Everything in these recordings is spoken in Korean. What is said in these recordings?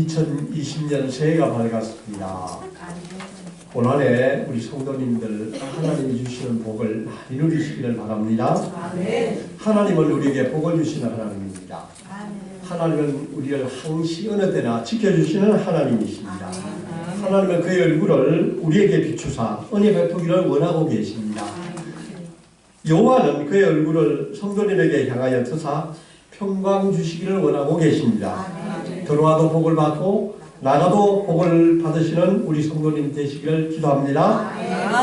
2020년 새해가 밝았습니다. 올 한 해 우리 성도님들 하나님이 주시는 복을 많이 누리시기를 바랍니다. 하나님은 우리에게 복을 주시는 하나님입니다. 하나님은 우리를 항시 어느 때나 지켜주시는 하나님이십니다. 하나님은 그의 얼굴을 우리에게 비추사 은혜 베푸기를 원하고 계십니다. 여호와는 그의 얼굴을 성도님에게 향하여 드사 평강 주시기를 원하고 계십니다. 들어와도 복을 받고 나가도 복을 받으시는 우리 성도님 되시기를 기도합니다.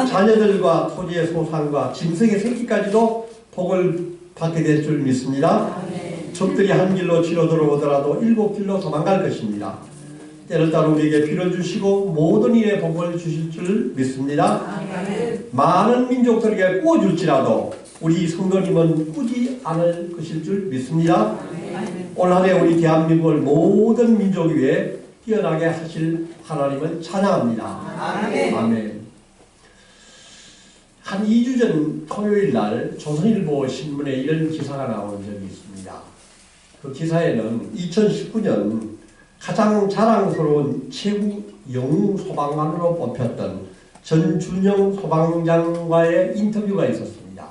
자녀들과 토지의 소산과 짐승의 새끼까지도 복을 받게 될 줄 믿습니다. 적들이 한 길로 치러 들어오더라도 7길로 도망갈 것입니다. 때를 따라 우리에게 비를 주시고 모든 일에 복을 주실 줄 믿습니다. 많은 민족들에게 꾸어줄지라도 우리 성도님은 꾸지 않을 것일 줄 믿습니다. 올 한 해 우리 대한민국을 모든 민족 위에 뛰어나게 하실 하나님을 찬양합니다. 아멘. 한 2주 전 토요일 날 조선일보 신문에 이런 기사가 나온 적이 있습니다. 그 기사에는 2019년 가장 자랑스러운 최고 영웅 소방관으로 뽑혔던 전준영 소방장과의 인터뷰가 있었습니다.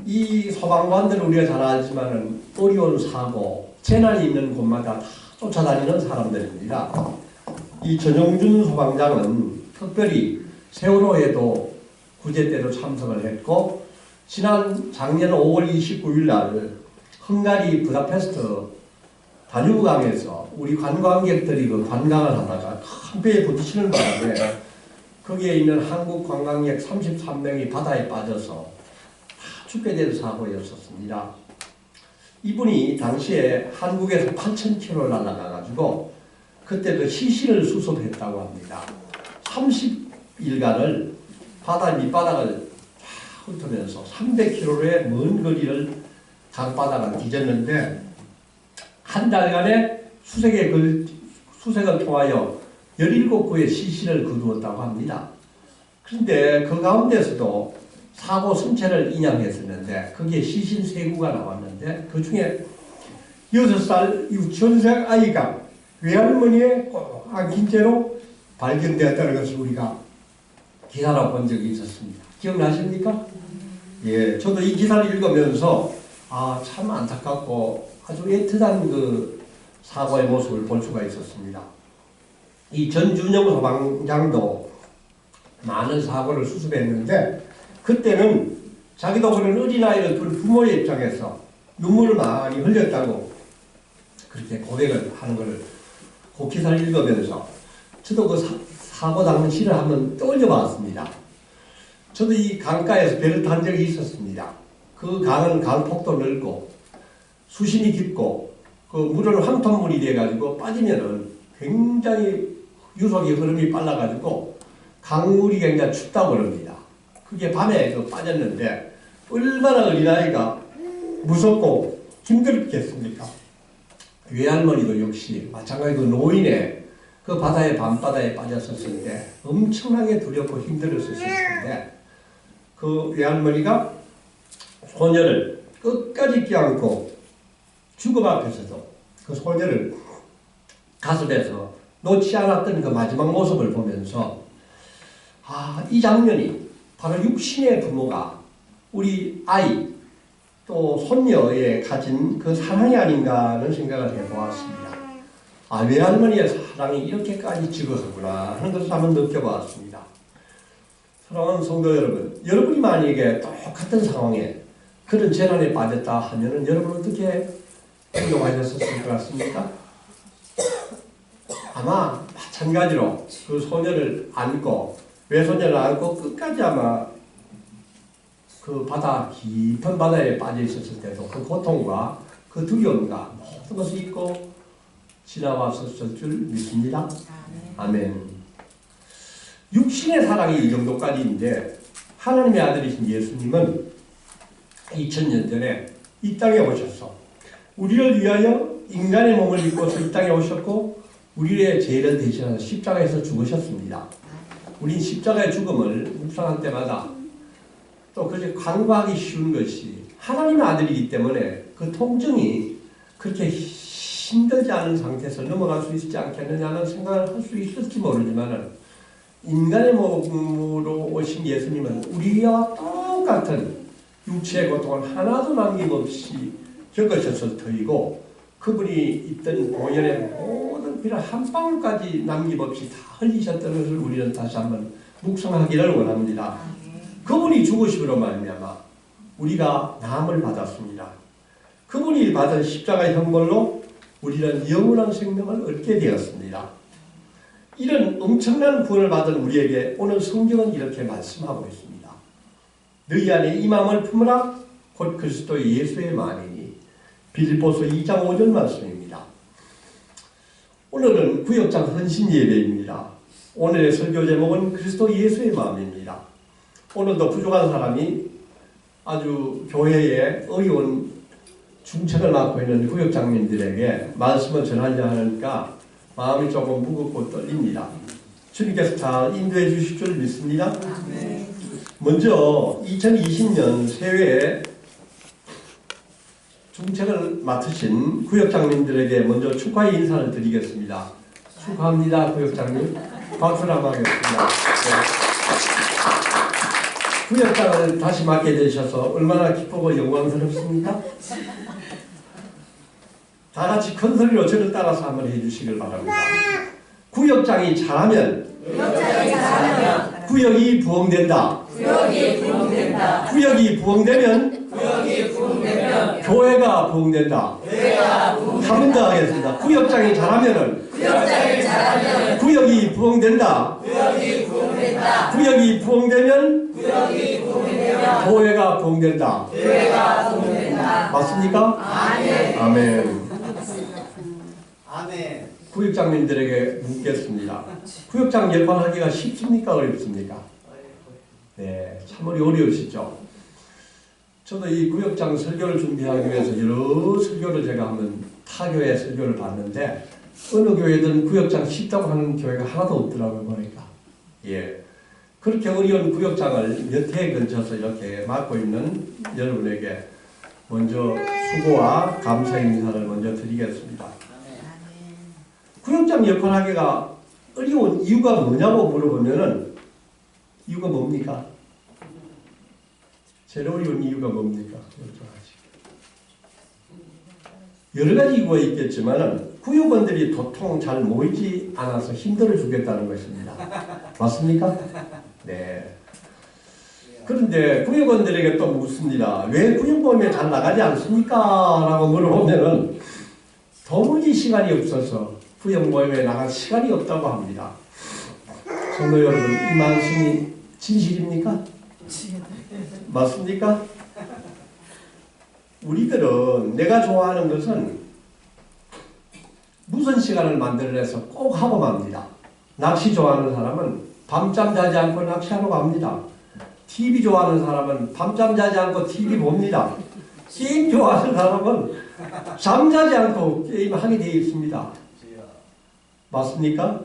이 소방관들은 우리가 잘 알지만 어려운 사고, 재난이 있는 곳마다 다 쫓아다니는 사람들입니다. 이 전용준 소방장은 특별히 세월호에도 구제 때도 참석을 했고 작년 5월 29일 날 헝가리 부다페스트 다뉴브강에서 우리 관광객들이 그 관광을 하다가 큰 배에 부딪히는 바람에 거기에 있는 한국 관광객 33명이 바다에 빠져서 다 죽게 된 사고였었습니다. 이분이 당시에 한국에서 8,000km를 날아가가지고 그때 그 시신을 수습했다고 합니다. 30일간을 바다 밑바닥을 쫙 훑으면서 300km의 먼 거리를 강바닥을 뒤졌는데 한 달간의 수색을 통하여 17구의 시신을 거두었다고 합니다. 그런데 그 가운데서도 사고 선체를 인양했었는데 거기에 시신 3구가 나왔는데 그 중에 6살 유치원생 아이가 외할머니의 꼭 안긴 채로 발견되었다는 것을 우리가 기사로 본 적이 있었습니다. 기억나십니까? 예, 저도 이 기사를 읽으면서 참 안타깝고 아주 애틋한 그 사고의 모습을 볼 수가 있었습니다. 이 전준영 소방장도 많은 사고를 수습했는데 그때는 자기도 그런 어린아이를 둔 부모의 입장에서 눈물을 많이 흘렸다고 그렇게 고백을 하는 것을 그 기사를 읽으면서 저도 그 사고 당시를 한번 떠올려 봤습니다. 저도 이 강가에서 배를 탄 적이 있었습니다. 그 강은 강폭도 넓고 수심이 깊고 그 물은 황토물이 돼가지고 빠지면은 굉장히 유속의 흐름이 빨라가지고 강물이 굉장히 춥다고 그럽니다. 그게 밤에 빠졌는데 얼마나 어린아이가 무섭고 힘들겠습니까? 외할머니도 역시 마찬가지로 노인의 그 바다의 밤바다에 빠졌었을 때 엄청나게 두렵고 힘들었을 텐데 그 외할머니가 소녀를 끝까지 껴안고 죽음 앞에서도 그 소녀를 가슴에서 놓지 않았던 그 마지막 모습을 보면서 이 장면이 바로 육신의 부모가 우리 아이 또 손녀에 가진 그 사랑이 아닌가 하는 생각을 해보았습니다. 외할머니의 사랑이 이렇게까지 지극하구나 하는 것을 한번 느껴보았습니다. 사랑하는 성도 여러분, 여러분이 만약에 똑같은 상황에 그런 재난에 빠졌다 하면은 여러분 어떻게 행동하셨을 것 같습니까? 아마 마찬가지로 그 소녀를 안고 외손녀를 안고 끝까지 아마 그 깊은 바다에 빠져 있었을 때도 그 고통과 그 두려움과 모든 것을 잊고 지나왔었을 줄 믿습니다. 아멘. 육신의 사랑이 이 정도까지인데 하나님의 아들이신 예수님은 2000년 전에 이 땅에 오셔서 우리를 위하여 인간의 몸을 입고서 이 땅에 오셨고 우리의 죄를 대신하여 십자가에서 죽으셨습니다. 우린 십자가의 죽음을 묵상할 때마다 또 그렇게 간과하기 쉬운 것이 하나님의 아들이기 때문에 그 통증이 그렇게 힘들지 않은 상태에서 넘어갈 수 있지 않겠느냐는 생각을 할 수 있을지 모르지만 인간의 몸으로 오신 예수님은 우리와 똑같은 육체의 고통을 하나도 남김없이 겪으셨을 터이고 그분이 있던 보혈의 모든 피를 한 방울까지 남김없이 다 흘리셨다는 것을 우리는 다시 한번 묵상하기를 원합니다. 그분이 죽으심으로 말미암아 우리가 나음을 받았습니다. 그분이 받은 십자가 형벌로 우리는 영원한 생명을 얻게 되었습니다. 이런 엄청난 구원을 받은 우리에게 오늘 성경은 이렇게 말씀하고 있습니다. 너희 안에 이 마음을 품으라 곧 그리스도 예수의 마음이니 빌립보서 2장 5절 말씀입니다. 오늘은 구역장 헌신 예배입니다. 오늘의 설교 제목은 그리스도 예수의 마음입니다. 오늘도 부족한 사람이 아주 교회에 어려운 중책을 맡고 있는 구역장님들에게 말씀을 전하려 하니까 마음이 조금 무겁고 떨립니다. 주님께서 잘 인도해 주실 줄 믿습니다. 먼저 2020년 새해에 중책을 맡으신 구역장님들에게 먼저 축하의 인사를 드리겠습니다. 축하합니다, 구역장님. 박수를 한번 하겠습니다. 네. 구역장을 다시 맡게 되셔서 얼마나 기쁘고 영광스럽습니까? 다 같이 큰 소리로 저를 따라서 한번 해주시길 바랍니다. 구역장이 잘하면 구역이 부흥된다. 구역이 부흥되면 교회가 부흥된다. 한 번 더 하겠습니다. 구역장이 잘하면 구역이 부흥된다. 구역이 부흥되면 교회가 부흥된다. 맞습니까? 아멘. 아멘. 구역장님들에게 묻겠습니다. 구역장 역할하기가 쉽습니까? 어렵습니까? 네, 참 어려우시죠? 저도 이 구역장 설교를 준비하기 위해서 여러 설교를 제가 한번 타교회 설교를 봤는데 어느 교회든 구역장 쉽다고 하는 교회가 하나도 없더라고요, 보니까. 예. 그렇게 어려운 구역장을 몇 해 걸쳐서 이렇게 맡고 있는 여러분에게 먼저 수고와 감사 인사를 먼저 드리겠습니다. 구역장 역할 하기가 어려운 이유가 뭐냐고 물어보면은 이유가 뭡니까? 제일 어려운 이유가 뭡니까? 여러 가지 이유가 있겠지만 구역원들이 도통 잘 모이지 않아서 힘들어 주겠다는 것입니다. 맞습니까? 네. 그런데 구역원들에게 또 묻습니다. 왜 구역 모임에 잘 나가지 않습니까? 라고 물어보면은 도무지 시간이 없어서 구역 모임에 나갈 시간이 없다고 합니다. 성도 여러분, 이 말씀이 진실입니까? 맞습니까? 우리들은 내가 좋아하는 것은 무슨 시간을 만들어내서 꼭 하고 맙니다. 낚시 좋아하는 사람은 밤잠 자지 않고 낚시하러 갑니다. TV 좋아하는 사람은 밤잠 자지 않고 TV 봅니다. 게임 좋아하는 사람은 잠자지 않고 게임하게 되어 있습니다. 맞습니까?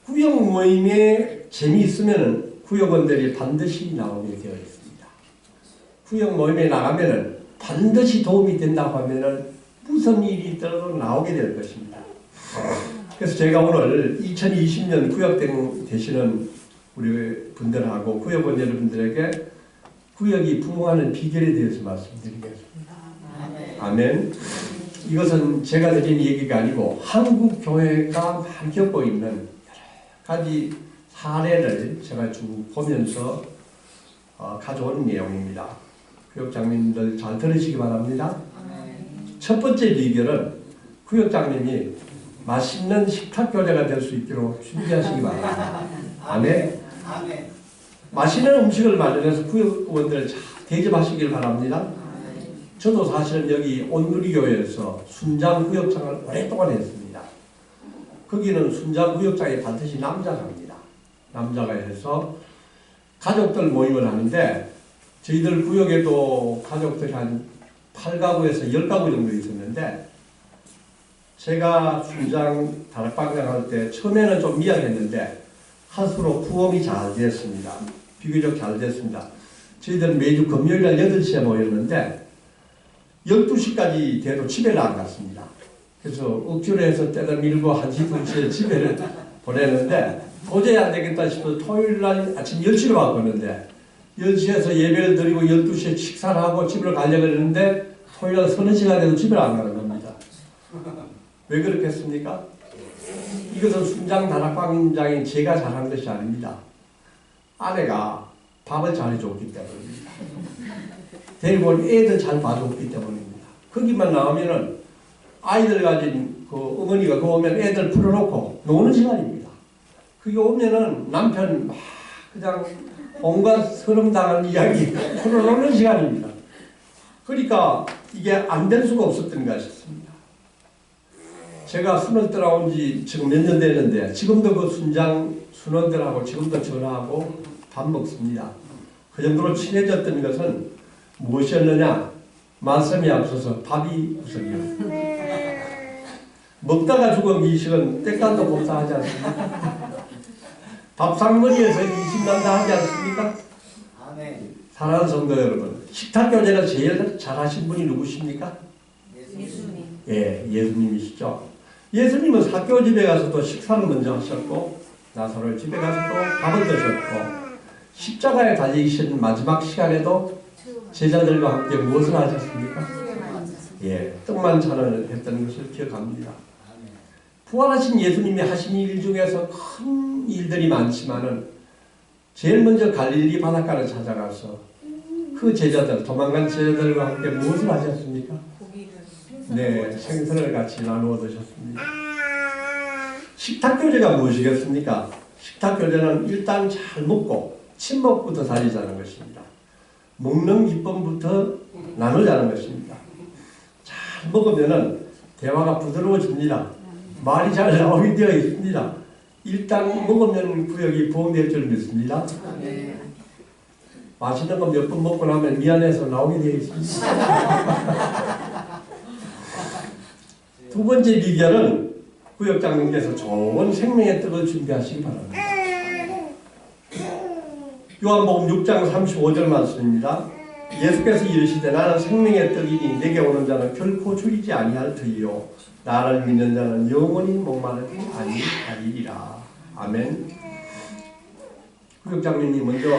구역 모임에 재미있으면 구역원들이 반드시 나오게 되어 있습니다. 구역 모임에 나가면 반드시 도움이 된다고 하면 무슨 일이 있더라도 나오게 될 것입니다. 그래서 제가 오늘 2020년 구역장 되시는 우리 분들하고 구역원 여러분들에게 구역이 부흥하는 비결에 대해서 말씀드리겠습니다. 아멘. 이것은 제가 드린 얘기가 아니고 한국 교회가 많이 겪고 있는 여러 가지 사례를 제가 쭉 보면서 가져온 내용입니다. 구역장님들 잘 들으시기 바랍니다. 첫 번째 비결은 구역장님이 맛있는 식탁 교제가 될 수 있도록 준비하시기 바랍니다. 아멘. 맛있는 음식을 마련해서 구역원들을 잘 대접하시길 바랍니다. 저도 사실은 여기 온누리교회에서 순장 구역장을 오랫동안 했습니다. 거기는 순장 구역장이 반드시 남자가 합니다. 남자가 해서 가족들 모임을 하는데 저희들 구역에도 가족들이 한 8가구에서 10가구 정도 있었는데 제가 순장 다락방장 할 때 처음에는 좀 미약했는데 할수록 부업이 잘 됐습니다. 비교적 잘 됐습니다. 저희들은 매주 금요일날 8시에 모였는데 12시까지 돼도 집에를 안 갔습니다. 그래서 억지로 해서 때다 밀고 1시, 2시에 집에를 보내는데 도저히 안 되겠다 싶어서 토요일날 아침 10시로 바꿨는데 10시에서 예배를 드리고 12시에 식사를 하고 집으로 가려고 했는데 토요일날 서너 시간에도 집에 안 가는 겁니다. 왜 그렇겠습니까? 이것은 순장 다락방장인 제가 잘한 것이 아닙니다. 아내가 밥을 잘해줬기 때문입니다. 대부분 애들 잘 봐줬기 때문입니다. 거기만 나오면은 아이들 가진 그 어머니가 그 오면 애들 풀어놓고 노는 시간입니다. 그게 오면은 남편 막 그냥 온갖 서름당한 이야기 풀어놓는 시간입니다. 그러니까 이게 안 될 수가 없었던 것 같습니다. 제가 순원 떠나온 지 지금 몇 년 됐는데 지금도 그 순원들하고 지금도 전화하고 밥 먹습니다. 그 정도로 친해졌던 것은 무엇이었느냐? 말씀이 앞서서 밥이 우선이요. 먹다가 죽은 미식은 때깔도 곱사하지 않습니까? 밥상머리에서 이신난다 하지 않습니까? 사랑하는 성도 여러분, 식탁 교제를 제일 잘하신 분이 누구십니까? 예수님. 예, 예수님이시죠. 예수님은 사교 집에 가서도 식사를 먼저 하셨고 나사로의 집에 가서도 밥을 드셨고 십자가에 달리신 마지막 시간에도 제자들과 함께 무엇을 하셨습니까? 예, 떡만찬을 했던 것을 기억합니다. 부활하신 예수님이 하신 일 중에서 큰 일들이 많지만은 제일 먼저 갈릴리 바닷가를 찾아가서 그 제자들, 도망간 제자들과 함께 무엇을 하셨습니까? 네, 생선을 같이 나누어 드셨습니다. 식탁교제가 무엇이겠습니까? 식탁교제는 일단 잘 먹고 친목부터 살리자는 것입니다. 먹는 기쁨부터 나누자는 것입니다. 잘 먹으면은 대화가 부드러워집니다. 말이 잘 나오게 되어 있습니다. 일단 먹으면 구역이 부흥될 줄 믿습니다. 맛있는 거 몇 번 먹고 나면 미안해서 나오게 되어 있습니다. 두 번째 비결은 구역장님께서 좋은 생명의 떡을 준비하시기 바랍니다. 요한복음 6장 35절 말씀입니다. 예수께서 이르시되 나는 생명의 떡이니 내게 오는 자는 결코 줄이지 아니할 터이요 나를 믿는 자는 영원히 목마르지 아니하리라. 아멘. 구역장님이 먼저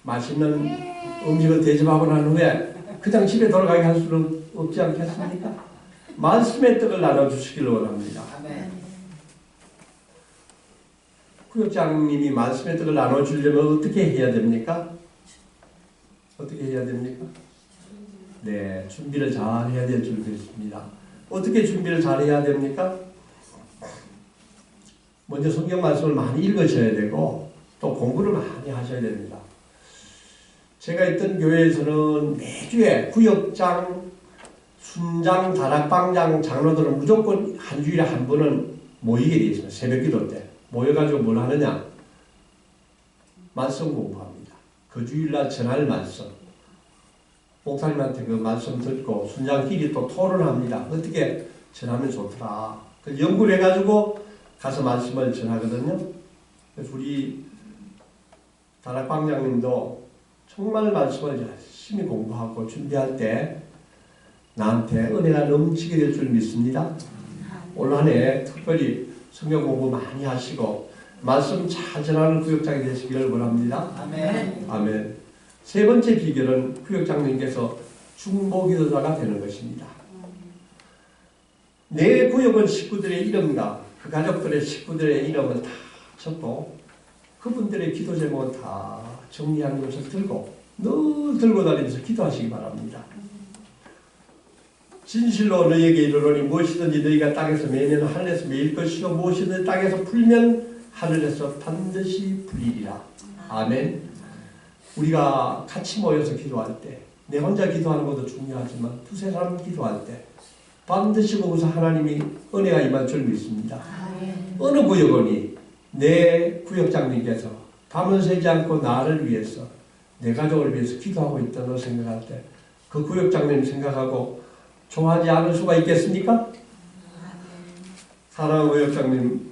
맛있는 음식을 대접하고 난 후에 그냥 집에 돌아가게 할 수는 없지 않겠습니까? 말씀의 떡을 나눠주시길 원합니다. 구역장님이 말씀의 떡을 나눠주려면 어떻게 해야 됩니까? 어떻게 해야 됩니까? 네, 준비를 잘 해야 될 줄 믿습니다. 어떻게 준비를 잘 해야 됩니까? 먼저 성경 말씀을 많이 읽으셔야 되고 또 공부를 많이 하셔야 됩니다. 제가 있던 교회에서는 매주에 구역장, 순장, 다락방장 장로들은 무조건 한 주일에 한 번은 모이게 되어 있습니다. 새벽기도 때 모여가지고 뭘 하느냐? 말씀 공부합니다. 그 주일날 전할 말씀. 목사님한테 그 말씀 듣고 순장끼리 또 토론합니다. 어떻게 전하면 좋더라. 그 연구를 해가지고 가서 말씀을 전하거든요. 그래서 우리 다락방장님도 정말 말씀을 열심히 공부하고 준비할 때 나한테 은혜가 넘치게 될 줄 믿습니다. 올 한 해 특별히 성경 공부 많이 하시고 말씀 잘 전하는 구역장이 되시기를 원합니다. 아멘. 아멘. 세 번째 비결은 구역장님께서 중보기도자가 되는 것입니다. 내 구역은 식구들의 이름과 그 가족들의 식구들의 이름을 다 적고 그분들의 기도 제목은 다 정리하는 것을 들고 늘 들고 다니면서 기도하시기 바랍니다. 진실로 너희에게 이르노니 무엇이든지 너희가 땅에서 매면 하늘에서 매일 것이요 무엇이든지 땅에서 풀면 하늘에서 반드시 풀리리라. 아멘. 우리가 같이 모여서 기도할 때 내 혼자 기도하는 것도 중요하지만 두세 사람 기도할 때 반드시 거기서 하나님이 은혜가 임할 줄 믿습니다. 어느 구역원이 내 구역장님께서 밤을 새지 않고 나를 위해서 내 가족을 위해서 기도하고 있다고 생각할 때 그 구역장님 생각하고 좋아하지 않을 수가 있겠습니까? 사랑하는 구역장님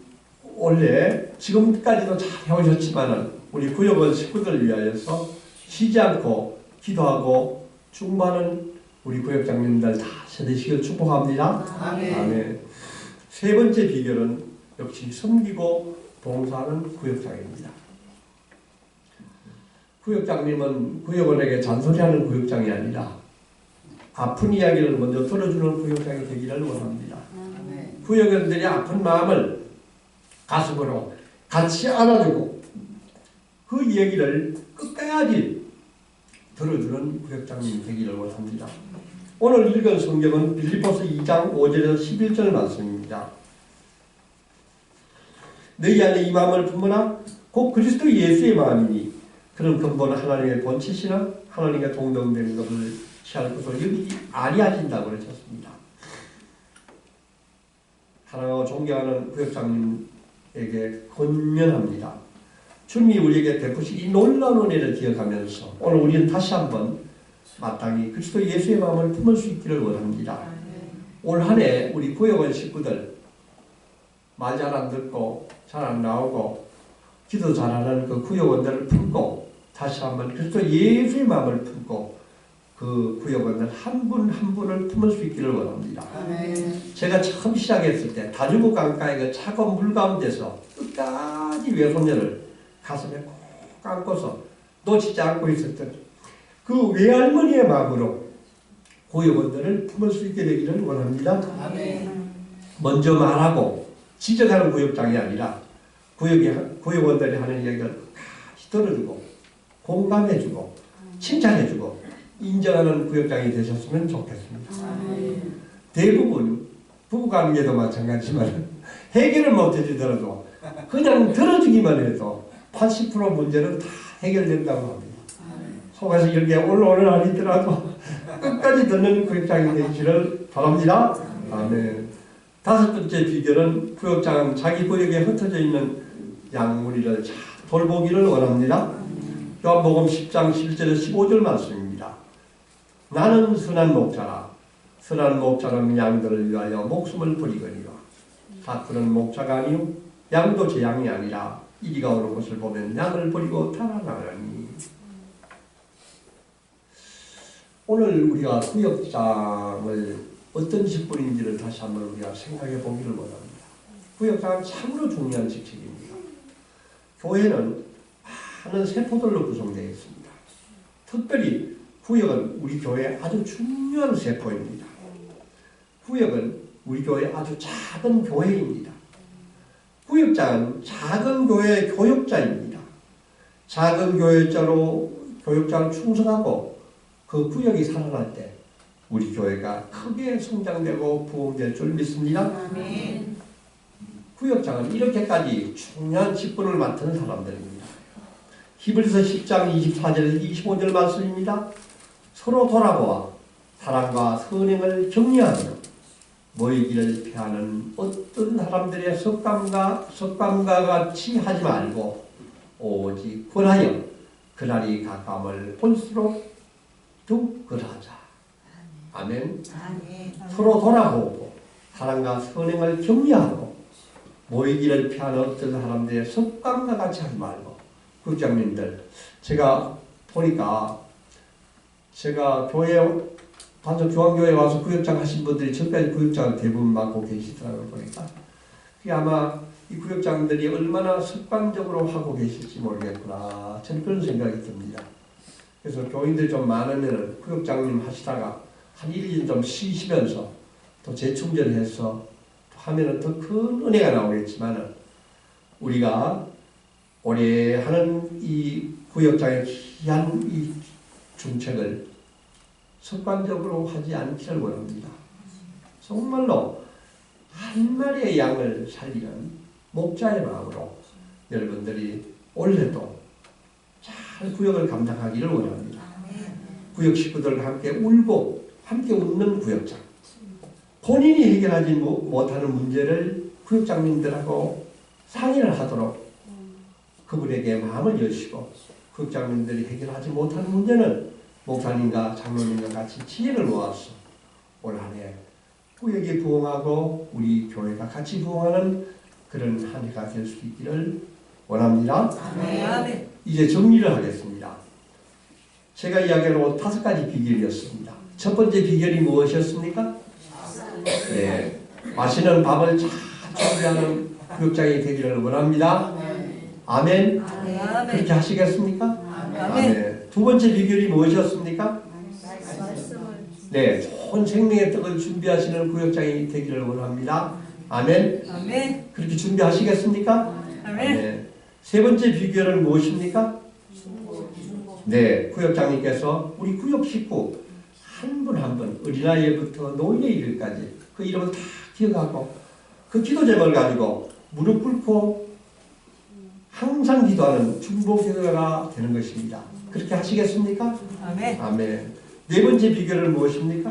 원래 지금까지도 잘 해오셨지만 우리 구역원 식구들을 위하여서 쉬지 않고 기도하고 중보하는 우리 구역장님들 다 세대시길 축복합니다. 아멘. 아멘. 세 번째 비결은 역시 섬기고 봉사하는 구역장입니다. 구역장님은 구역원에게 잔소리하는 구역장이 아니라 아픈 이야기를 먼저 들어주는 구역장이 되기를 원합니다. 구역원들이 아픈 마음을 가슴으로 같이 안아주고 그 이야기를 끝까지 들어주는 구역장님이 되기를 원합니다. 오늘 읽은 성경은 빌립보서 2장 5절에서 11절 말씀입니다. 너희 안에 이 마음을 품으나 곧 그리스도 예수의 마음이니 그런 근본은 하나님의 본체시나 하나님과 동등되는 것을 취할 것으로 여기지 아니하신다고 그러셨습니다. 사랑하고 존경하는 구역장님에게 권면합니다. 주님이 우리에게 베푸신 이 놀라운 은혜를 기억하면서 오늘 우리는 다시 한번 마땅히 그리스도 예수의 마음을 품을 수 있기를 원합니다. 올 한 해 우리 구역원 식구들 말 잘 안 듣고 잘 안 나오고 기도 잘하는 그 구역원들을 품고 다시 한번 그리스도 예수의 마음을 품고 그 구역원들 한 분 한 분을 품을 수 있기를 원합니다. 제가 처음 시작했을 때 다주고 강가의 그 차가운 물 가운데서 끝까지 외손녀를 가슴에 꼭 안고서 놓치지 않고 있었던 그 외할머니의 마음으로 구역원들을 품을 수 있게 되기를 원합니다. 먼저 말하고 지적하는 구역장이 아니라 구역원들이 하는 이야기를 같이 들어주고 공감해주고 칭찬해주고 인정하는 구역장이 되셨으면 좋겠습니다. 대부분 부부관계도 마찬가지지만 해결을 못해주더라도 그냥 들어주기만 해도 80% 문제는 다 해결된다고 합니다. 속에서 이렇게 올라오는 아니더라도 끝까지 듣는 구역장이 되시기를 바랍니다. 아멘. 다섯 번째 비결은 구역장은 자기 구역에 흩어져 있는 양무리를 잘 돌보기를 원합니다. 요한복음 10장 11절에서 15절 말씀입니다. 나는 선한 목자라. 선한 목자는 양들을 위하여 목숨을 버리거니와 사꾼은 목자가 아니요 양도 제 양이 아니라 이리가 오는 것을 보면 양을 버리고 달아나가니. 오늘 우리가 구역장을 어떤 직분인지를 다시 한번 우리가 생각해 보기를 원합니다. 구역장은 참으로 중요한 직책입니다. 교회는 많은 세포들로 구성되어 있습니다. 특별히 구역은 우리 교회의 아주 중요한 세포입니다. 구역은 우리 교회의 아주 작은 교회입니다. 구역장은 작은 교회의 교역자입니다. 작은 교역자로 충성하고 그 구역이 살아날 때 우리 교회가 크게 성장되고 부흥될 줄 믿습니다. 아멘. 구역장은 이렇게까지 중요한 직분을 맡은 사람들입니다. 히브리서 10장 24절에서 25절 말씀입니다. 서로 돌아보아 사랑과 선행을 격려하며 모이기를 피하는 어떤 사람들의 습관과 같이 하지 말고 오직 권하여 그날이 가까움을 볼수록 더 그러하자. 아멘. 서로 돌아보고 사랑과 선행을 격려하고 모이기를 피하는 어떤 사람들의 습관과 같이 하지 말고. 구역장님들, 제가 보니까 제가 교황교회에 와서 구역장 하신 분들이 저까지 구역장을 대부분 맡고 계시더라고요. 보니까 그게 아마 이 구역장들이 얼마나 습관적으로 하고 계실지 모르겠구나, 저는 그런 생각이 듭니다. 그래서 교인들이 좀 많으면 구역장님 하시다가 한 1, 2년 좀 쉬시면서 또 재충전해서 하면은 더 큰 은혜가 나오겠지만 우리가 오래 하는 이 구역장의 귀한 이 중책을 습관적으로 하지 않기를 원합니다. 정말로 한 마리의 양을 살리는 목자의 마음으로 여러분들이 올해도 잘 구역을 감당하기를 원합니다. 구역 식구들과 함께 울고 함께 웃는 구역장. 본인이 해결하지 못하는 문제를 구역장님들하고 상의를 하도록 그분에게 마음을 여시고 구역장님들이 해결하지 못하는 문제는 목사님과 장로님과 같이 지혜를 모아서 올 한 해 구역이 부흥하고 우리 교회가 같이 부흥하는 그런 한 해가 될 수 있기를 원합니다. 아멘. 이제 정리를 하겠습니다. 제가 이야기하는 5가지 비결이었습니다. 첫 번째 비결이 무엇이었습니까? 네, 맛있는 밥을 잘 준비하는 구역장이 되기를 원합니다. 아멘. 그렇게 하시겠습니까? 아멘. 두 번째 비결이 무엇이었습니까? 네, 좋은 생명의 떡을 준비하시는 구역장이 되기를 원합니다. 아멘. 그렇게 준비하시겠습니까? 아멘. 세 번째 비결은 무엇입니까? 네, 구역장님께서 우리 구역 식구 한 분 한 분 어린아이부터 노인에 이르기까지 그 이름을 다 기억하고 그 기도 제목을 가지고 무릎 꿇고 항상 기도하는 중보 기도가 되는 것입니다. 그렇게 하시겠습니까? 아멘. 아멘. 네 번째 비결은 무엇입니까?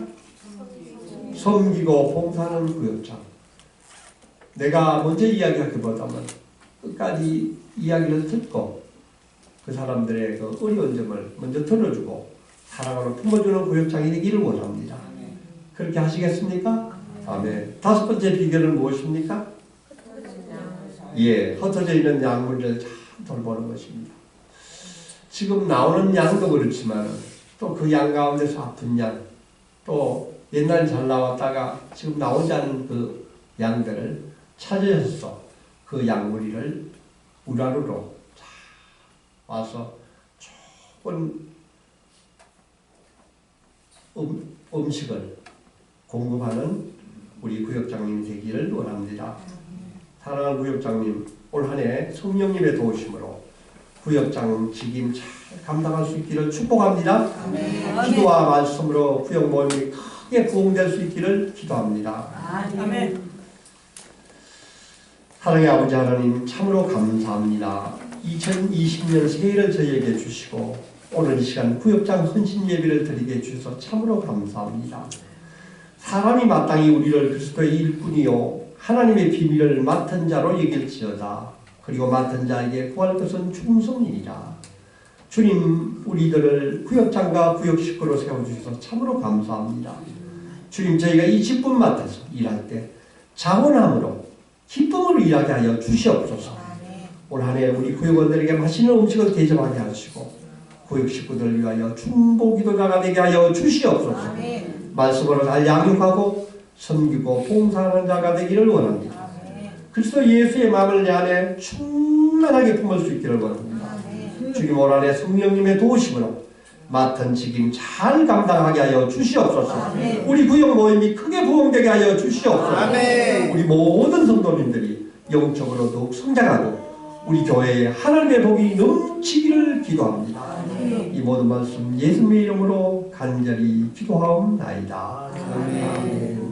섬기고 봉사하는 구역장. 내가 먼저 이야기하기보다는 끝까지 이야기를 듣고 그 사람들의 그 어려운 점을 먼저 들어주고 사랑으로 품어주는 구역장이 되기를 원합니다. 그렇게 하시겠습니까? 아멘. 다섯 번째 비결은 무엇입니까? 예, 흩어져 있는 양물을 잘 돌보는 것입니다. 지금 나오는 양도 그렇지만 또 그 양 가운데서 아픈 양, 또 옛날 잘 나왔다가 지금 나오지 않은 그 양들을 찾으셔서 그 양무리를 우라루로 와서 좋은 음식을 공급하는 우리 구역장님 되기를 원합니다. 사랑하는 구역장님, 올 한 해 성령님의 도우심으로 구역장 직임 잘 감당할 수 있기를 축복합니다. 기도와 말씀으로 구역 모임이 크게 부흥될 수 있기를 기도합니다. 아멘. 사랑의 아버지 하나님, 참으로 감사합니다. 2020년 새해를 저희에게 주시고 오늘 이 시간 구역장 헌신 예배를 드리게 해주셔서 참으로 감사합니다. 사람이 마땅히 우리를 그리스도의 일꾼이요 하나님의 비밀을 맡은 자로 여길지어다. 그리고 맡은 자에게 구할 것은 충성이니라. 주님, 우리들을 구역장과 구역 식구로 세워주셔서 참으로 감사합니다. 주님, 저희가 이 직분 맡아서 일할 때 자원함으로 기쁨으로 일하게 하여 주시옵소서. 올 한 해 우리 구역원들에게 맛있는 음식을 대접하게 하시고 구역 식구들 위하여 중보기도자가 되게 하여 주시옵소서. 말씀으로 잘 양육하고 섬기고 봉사하는 자가 되기를 원합니다. 그리스도 예수의 마음을 내 안에 충만하게 품을 수 있기를 원합니다. 주님, 올 한 해 성령님의 도우심으로 맡은 직임 잘 감당하게 하여 주시옵소서. 우리 구역 모임이 크게 부흥되게 하여 주시옵소서. 우리 모든 성도님들이 영적으로 더욱 성장하고 우리 교회에 하나님의 복이 넘치기를 기도합니다. 이 모든 말씀 예수님의 이름으로 간절히 기도하옵나이다. 아멘.